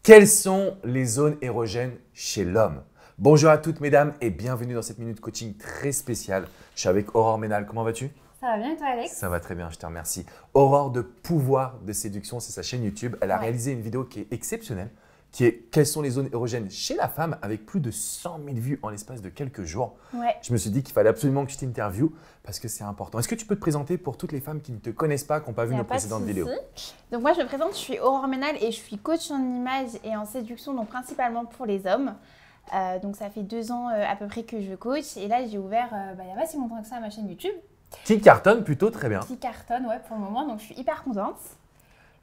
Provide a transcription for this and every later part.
Quelles sont les zones érogènes chez l'homme? Bonjour à toutes mesdames et bienvenue dans cette minute coaching très spéciale. Je suis avec Aurore Ménal, comment vas-tu? Ça va bien et toi Alex? Ça va très bien, je te remercie. Aurore de Pouvoir de Séduction, c'est sa chaîne YouTube. Elle a réalisé une vidéo qui est exceptionnelle, qui est quelles sont les zones érogènes chez la femme avec plus de 100 000 vues en l'espace de quelques jours. Ouais. Je me suis dit qu'il fallait absolument que je t'interviewe parce que c'est important. Est-ce que tu peux te présenter pour toutes les femmes qui ne te connaissent pas, qui n'ont pas vu nos précédentes vidéos? Donc moi je me présente, je suis Aurore Ménal et je suis coach en image et en séduction, donc principalement pour les hommes. Donc ça fait 2 ans à peu près que je coach et là j'ai ouvert il n'y a pas si longtemps que ça ma chaîne YouTube. Qui cartonne plutôt très bien. Qui cartonne ouais, pour le moment, donc je suis hyper contente.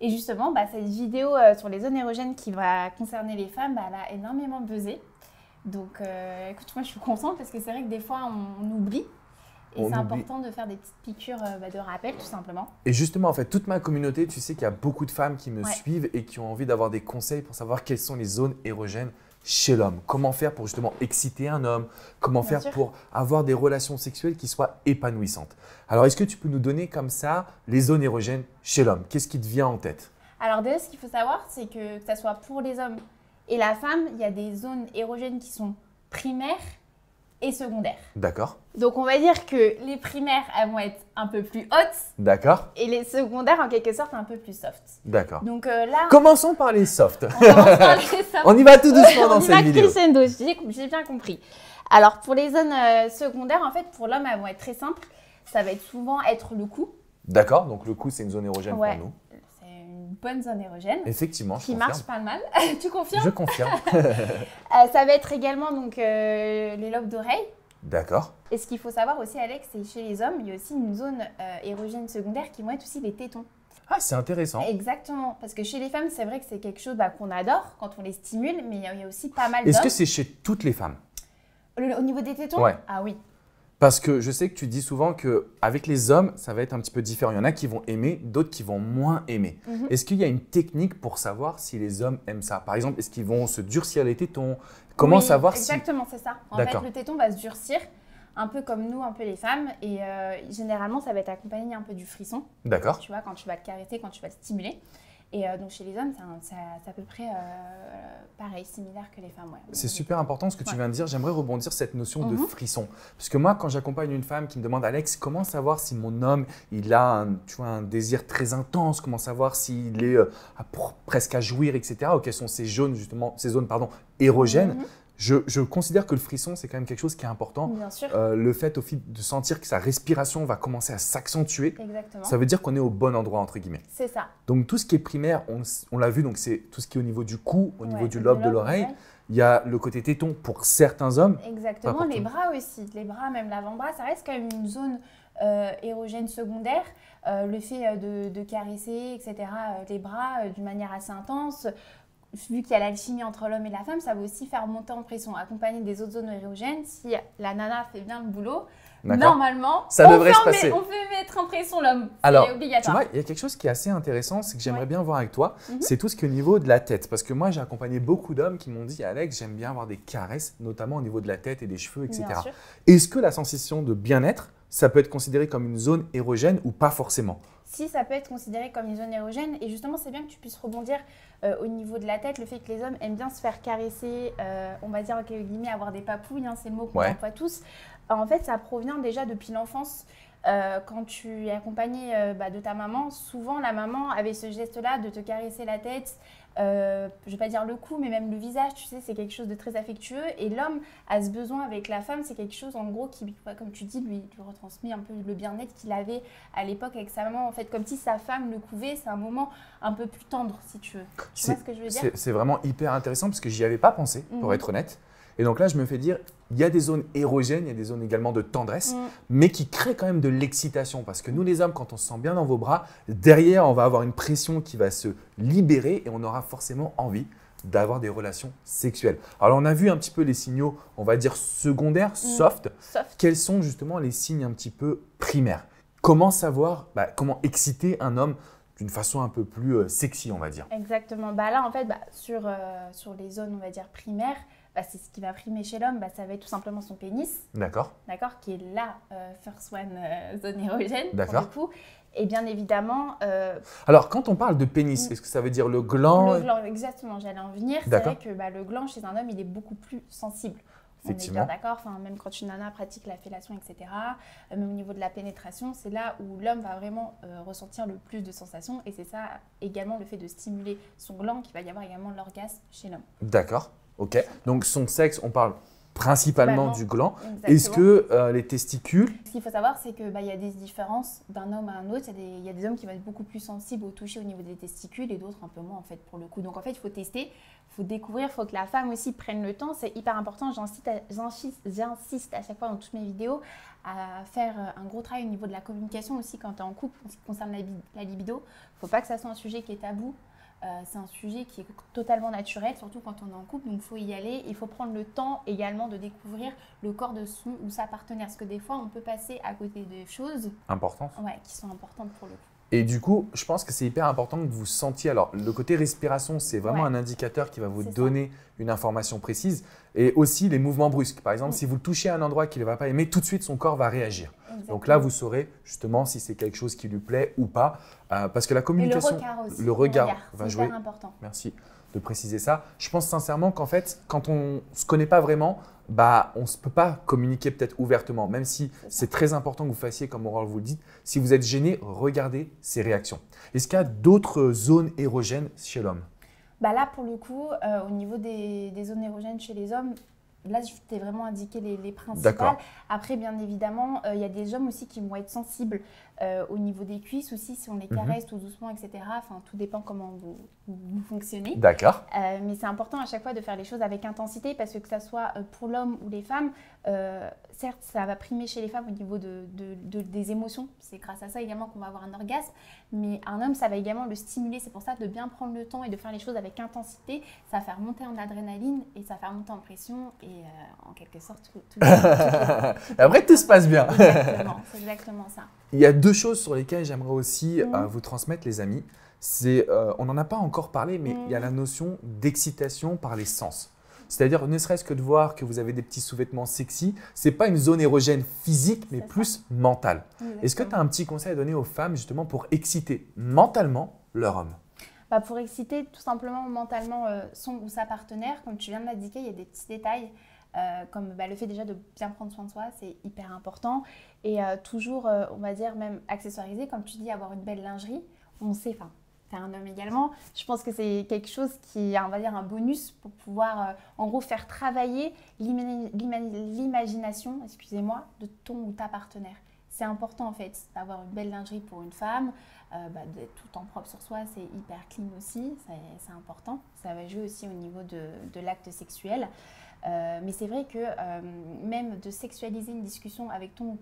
Et justement, cette vidéo sur les zones érogènes qui va concerner les femmes, elle a énormément buzzé. Donc écoute, moi je suis contente parce que c'est vrai que des fois on oublie. Et c'est important de faire des petites piqûres de rappel tout simplement. Et justement, en fait, toute ma communauté, tu sais qu'il y a beaucoup de femmes qui me suivent et qui ont envie d'avoir des conseils pour savoir quelles sont les zones érogènes chez l'homme. Comment faire pour justement exciter un homme? Comment faire pour avoir des relations sexuelles qui soient épanouissantes? Alors, est-ce que tu peux nous donner comme ça les zones érogènes chez l'homme? Qu'est-ce qui te vient en tête? Alors déjà, ce qu'il faut savoir, c'est que ça soit pour les hommes et la femme, il y a des zones érogènes qui sont primaires et secondaires. D'accord. Donc, on va dire que les primaires, elles vont être un peu plus hautes. D'accord. Et les secondaires, en quelque sorte, un peu plus soft. D'accord. Donc là… Commençons par les softs. On commence par les softs. On y va tout doucement dans cette vidéo. Crescendo, j'ai bien compris. Alors, pour les zones secondaires, en fait, pour l'homme, elles vont être très simples. Ça va être souvent être le cou. D'accord. Donc, le cou, c'est une zone érogène pour nous. C'est une bonne zone érogène. Effectivement, qui marche pas mal. Tu confirmes? Je confirme. Ça va être également donc, les lobes d'oreilles. D'accord. Et ce qu'il faut savoir aussi, Alex, c'est chez les hommes, il y a aussi une zone érogène secondaire qui vont être aussi les tétons. Ah, c'est intéressant. Exactement. Parce que chez les femmes, c'est vrai que c'est quelque chose qu'on adore quand on les stimule, mais il y a aussi pas mal d'hommes. Est-ce que c'est chez toutes les femmes? Au niveau des tétons? Ouais. Ah oui. Parce que je sais que tu dis souvent qu'avec les hommes, ça va être un petit peu différent. Il y en a qui vont aimer, d'autres qui vont moins aimer. Est-ce qu'il y a une technique pour savoir si les hommes aiment ça? Par exemple, est-ce qu'ils vont se durcir les tétons? Comment savoir si… Exactement, c'est ça. En fait, le téton va se durcir, un peu comme nous, un peu les femmes. Et généralement, ça va être accompagné un peu du frisson. D'accord. Tu vois, quand tu vas le caresser, quand tu vas le stimuler. Et donc, chez les hommes, c'est à peu près pareil, similaire que les femmes. Ouais. C'est super important ce que tu viens de dire. J'aimerais rebondir sur cette notion de frisson. Parce que moi, quand j'accompagne une femme qui me demande « Alex, comment savoir si mon homme il a un désir très intense? Comment savoir s'il est presque à jouir, etc. » ou quelles sont ces zones, érogènes. Je considère que le frisson, c'est quand même quelque chose qui est important. Bien sûr. Le fait de sentir que sa respiration va commencer à s'accentuer, exactement. Ça veut dire qu'on est au bon endroit, entre guillemets. C'est ça. Donc, tout ce qui est primaire, on l'a vu, donc c'est tout ce qui est au niveau du cou, au niveau du lobe de l'oreille. Il y a le côté téton pour certains hommes. Exactement, les bras aussi. Les bras, même l'avant-bras, ça reste quand même une zone érogène secondaire. Le fait de caresser, etc., les bras d'une manière assez intense. Vu qu'il y a l'alchimie entre l'homme et la femme, ça va aussi faire monter en pression, accompagné des autres zones érogènes. Si la nana fait bien le boulot, normalement, ça devrait se passer. On peut mettre en pression l'homme. Alors, c'est obligatoire. tu vois, il y a quelque chose qui est assez intéressant, c'est que j'aimerais bien voir avec toi, c'est tout ce qui est au niveau de la tête. Parce que moi, j'ai accompagné beaucoup d'hommes qui m'ont dit « Alex, j'aime bien avoir des caresses, notamment au niveau de la tête et des cheveux, etc. » Est-ce que la sensation de bien-être, ça peut être considéré comme une zone érogène ou pas forcément? Si, ça peut être considéré comme une zone érogène. Et justement, c'est bien que tu puisses rebondir au niveau de la tête. Le fait que les hommes aiment bien se faire caresser, on va dire, entre guillemets, avoir des papouilles, c'est le mot qu'on emploie tous. En fait, ça provient déjà depuis l'enfance. Quand tu es accompagné de ta maman, souvent la maman avait ce geste-là de te caresser la tête, je ne vais pas dire le cou, mais même le visage, tu sais, c'est quelque chose de très affectueux. Et l'homme a ce besoin avec la femme, c'est quelque chose en gros qui, comme tu dis, lui retransmet un peu le bien-être qu'il avait à l'époque avec sa maman. En fait, comme si sa femme le couvait, c'est un moment un peu plus tendre, si tu veux. Tu vois ce que je veux dire? C'est vraiment hyper intéressant parce que j'y avais pas pensé, pour être honnête. Et donc là, je me fais dire, il y a des zones érogènes, il y a des zones également de tendresse, mais qui créent quand même de l'excitation. Parce que nous, les hommes, quand on se sent bien dans vos bras, derrière, on va avoir une pression qui va se libérer et on aura forcément envie d'avoir des relations sexuelles. Alors, on a vu un petit peu les signaux, on va dire secondaires, soft. Quels sont justement les signes un petit peu primaires? Comment savoir, comment exciter un homme d'une façon un peu plus sexy, on va dire? Exactement. Là, en fait, sur les zones, on va dire, primaires, c'est ce qui va primer chez l'homme, ça va être tout simplement son pénis. D'accord. D'accord, qui est la first one zone érogène, D'accord. pour le coup. Et bien évidemment… Alors, quand on parle de pénis, est-ce que ça veut dire le gland? Le gland, exactement, j'allais en venir. C'est vrai que le gland, chez un homme, il est beaucoup plus sensible. On est bien d'accord, même quand une nana pratique la fellation, etc., même au niveau de la pénétration, c'est là où l'homme va vraiment ressentir le plus de sensations. Et c'est ça également le fait de stimuler son gland qui va y avoir également l'orgasme chez l'homme. D'accord, ok. Donc son sexe, on parle principalement du gland. Exactement. Est-ce que les testicules… Ce qu'il faut savoir, c'est qu'il y a des différences d'un homme à un autre. Il y a des hommes qui vont être beaucoup plus sensibles au toucher au niveau des testicules et d'autres un peu moins en fait pour le coup. Donc en fait, il faut tester, il faut découvrir, il faut que la femme aussi prenne le temps. C'est hyper important. J'insiste à chaque fois dans toutes mes vidéos à faire un gros travail au niveau de la communication aussi quand tu es en couple en ce qui concerne la libido. Il ne faut pas que ça soit un sujet qui est tabou. C'est un sujet qui est totalement naturel, surtout quand on est en couple, donc il faut y aller. Il faut prendre le temps également de découvrir le corps de son ou sa partenaire, parce que des fois, on peut passer à côté de choses importantes, qui sont importantes pour le coup. Et du coup, je pense que c'est hyper important que vous sentiez… Alors, le côté respiration, c'est vraiment un indicateur qui va vous donner une information précise. Et aussi les mouvements brusques. Par exemple, si vous touchez à un endroit qu'il ne va pas aimer, tout de suite, son corps va réagir. Exactement. Donc là, vous saurez justement si c'est quelque chose qui lui plaît ou pas. Parce que la communication… Et le regard aussi. Le regard va jouer. C'est hyper important. Merci de préciser ça. Je pense sincèrement qu'en fait, quand on ne se connaît pas vraiment, on ne peut pas communiquer peut-être ouvertement, même si c'est très important que vous fassiez, comme Aurore vous le dit. Si vous êtes gêné, regardez ses réactions. Est-ce qu'il y a d'autres zones érogènes chez l'homme? Là, pour le coup, au niveau des zones érogènes chez les hommes, là, je t'ai vraiment indiqué les principales. Après, bien évidemment, il y a des hommes aussi qui vont être sensibles au niveau des cuisses aussi, si on les caresse tout doucement, etc. Enfin, tout dépend comment vous fonctionnez. D'accord. Mais c'est important à chaque fois de faire les choses avec intensité parce que ça soit pour l'homme ou les femmes, certes, ça va primer chez les femmes au niveau des émotions. C'est grâce à ça également qu'on va avoir un orgasme. Mais un homme, ça va également le stimuler. C'est pour ça de bien prendre le temps et de faire les choses avec intensité. Ça va faire monter en adrénaline et ça va faire monter en pression. Et en quelque sorte, après, tout se passe bien. Exactement, c'est exactement ça. Il y a deux choses sur lesquelles j'aimerais aussi vous transmettre, les amis. On n'en a pas encore parlé, mais il y a la notion d'excitation par les sens. C'est-à-dire, ne serait-ce que de voir que vous avez des petits sous-vêtements sexy, ce n'est pas une zone érogène physique, mais plus mentale. Est-ce que tu as un petit conseil à donner aux femmes justement pour exciter mentalement leur homme? Pour exciter tout simplement mentalement son ou sa partenaire, comme tu viens de l'indiquer, il y a des petits détails. Comme le fait déjà de bien prendre soin de soi, c'est hyper important. Et toujours, on va dire, même accessoiriser, comme tu dis, avoir une belle lingerie. On sait, t'es un homme également. Je pense que c'est quelque chose qui est, on va dire, un bonus pour pouvoir, en gros, faire travailler l'imagination, excusez-moi, de ton ou ta partenaire. C'est important, en fait, d'avoir une belle lingerie pour une femme, d'être tout en propre sur soi, c'est hyper clean aussi, c'est important. Ça va jouer aussi au niveau de l'acte sexuel. Mais c'est vrai que même de sexualiser une discussion avec ton ou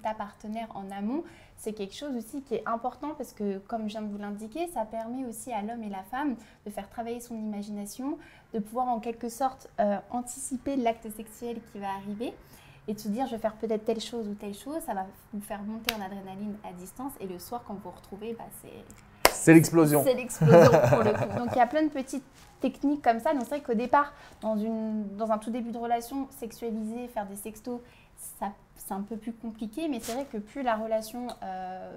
ta partenaire en amont, c'est quelque chose aussi qui est important parce que, comme je viens de vous l'indiquer, ça permet aussi à l'homme et la femme de faire travailler son imagination, de pouvoir en quelque sorte anticiper l'acte sexuel qui va arriver et de se dire je vais faire peut-être telle chose ou telle chose, ça va vous faire monter en adrénaline à distance et le soir quand vous vous retrouvez, c'est l'explosion. C'est l'explosion pour le coup. Donc il y a plein de petites techniques comme ça. Donc c'est vrai qu'au départ, dans un tout début de relation, sexualiser, faire des sextos, c'est un peu plus compliqué. Mais c'est vrai que plus la relation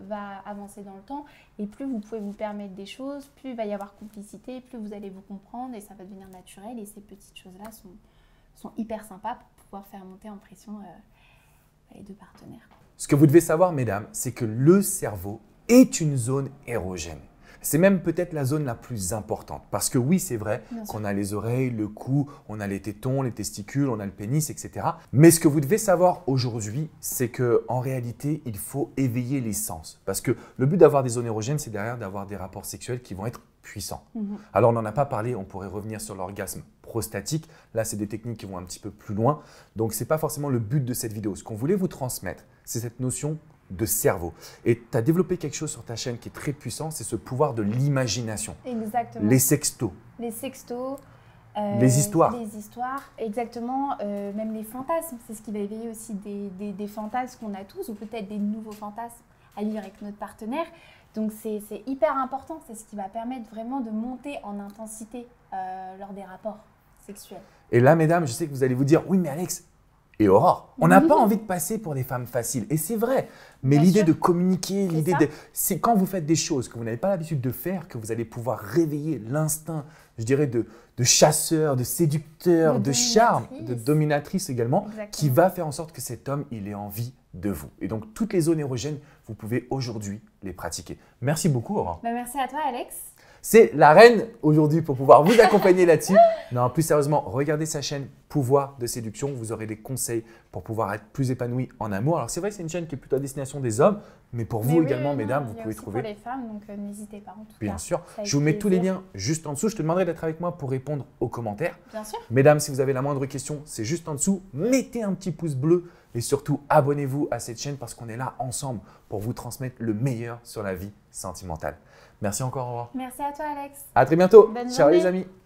va avancer dans le temps et plus vous pouvez vous permettre des choses, plus il va y avoir complicité, plus vous allez vous comprendre et ça va devenir naturel. Et ces petites choses-là sont hyper sympas pour pouvoir faire monter en pression les deux partenaires. Ce que vous devez savoir, mesdames, c'est que le cerveau est une zone érogène. C'est même peut-être la zone la plus importante. Parce que oui, c'est vrai qu'on a les oreilles, le cou, on a les tétons, les testicules, on a le pénis, etc. Mais ce que vous devez savoir aujourd'hui, c'est qu'en réalité, il faut éveiller les sens. Parce que le but d'avoir des zones érogènes, c'est derrière d'avoir des rapports sexuels qui vont être puissants. Alors, on n'en a pas parlé, on pourrait revenir sur l'orgasme prostatique. Là, c'est des techniques qui vont un petit peu plus loin. Donc, ce n'est pas forcément le but de cette vidéo. Ce qu'on voulait vous transmettre, c'est cette notion de cerveau. Et tu as développé quelque chose sur ta chaîne qui est très puissant, c'est ce pouvoir de l'imagination. Exactement. Les sextos. Les sextos. Les histoires. Les histoires, exactement. Même les fantasmes. C'est ce qui va éveiller aussi des fantasmes qu'on a tous, ou peut-être des nouveaux fantasmes à vivre avec notre partenaire. Donc c'est hyper important. C'est ce qui va permettre vraiment de monter en intensité lors des rapports. sexuelle. Et là, mesdames, je sais que vous allez vous dire, oui, mais Alex et Aurore, on n'a pas envie de passer pour des femmes faciles. Et c'est vrai. Mais l'idée de communiquer, c'est quand vous faites des choses que vous n'avez pas l'habitude de faire, que vous allez pouvoir réveiller l'instinct, je dirais, de chasseur, de séducteur, de charme, de dominatrice également, qui va faire en sorte que cet homme, il ait envie de vous. Et donc, toutes les zones érogènes, vous pouvez aujourd'hui les pratiquer. Merci beaucoup, Aurore. Merci à toi, Alex. C'est la reine aujourd'hui pour pouvoir vous accompagner là-dessus. Non, plus sérieusement, regardez sa chaîne Pouvoir de séduction. Vous aurez des conseils pour pouvoir être plus épanoui en amour. Alors, c'est vrai que c'est une chaîne qui est plutôt à destination des hommes, mais pour vous également, mesdames, vous pouvez trouver. Pour les femmes, donc n'hésitez pas en tout cas. Bien sûr. Je vous mets tous les liens juste en dessous. Je te demanderai d'être avec moi pour répondre aux commentaires. Bien sûr. Mesdames, si vous avez la moindre question, c'est juste en dessous. Mettez un petit pouce bleu et surtout abonnez-vous à cette chaîne parce qu'on est là ensemble pour vous transmettre le meilleur sur la vie sentimentale. Merci encore, Aurore. Merci à toi, Alex. À très bientôt. Bonne Ciao journée. les amis.